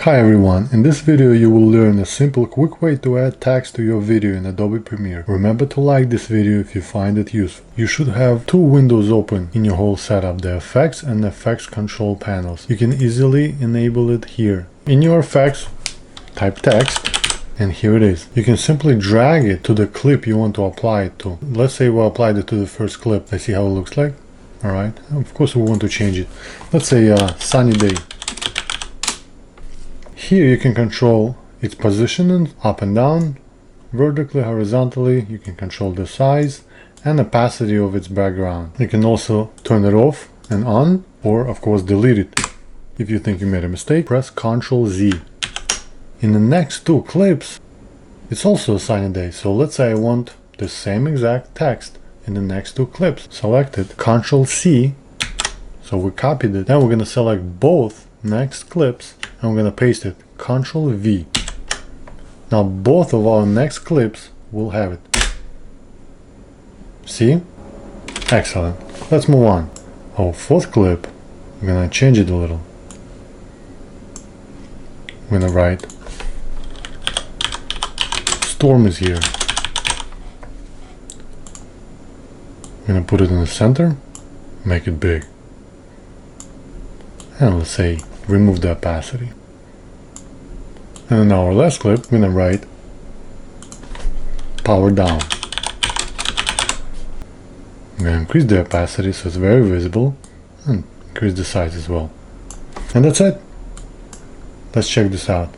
Hi everyone, in this video you will learn a simple quick way to add text to your video in Adobe Premiere. Remember to like this video if you find it useful. You should have two windows open in your whole setup, the effects and effects control panels. You can easily enable it here. In your effects, type text and here it is. You can simply drag it to the clip you want to apply it to. Let's say we applied it to the first clip. Let's see how it looks like. Alright, of course we want to change it. Let's say sunny day. Here you can control its positioning up and down, vertically, horizontally. You can control the size and opacity of its background. You can also turn it off and on, or of course delete it. If you think you made a mistake, press Ctrl Z. In the next two clips, it's also a sunny day. So let's say I want the same exact text in the next two clips. Select it, Ctrl C. So we copied it. Now we're going to select both next clips and we're going to paste it, Ctrl V. Now both of our next clips will have it. See? Excellent. Let's move on. Our fourth clip, we're going to change it a little. We're going to write storm is here. We're going to put it in the center, make it big. And let's say remove the opacity. And in our last clip, we're gonna write power down. I'm gonna increase the opacity so it's very visible and increase the size as well. And that's it. Let's check this out.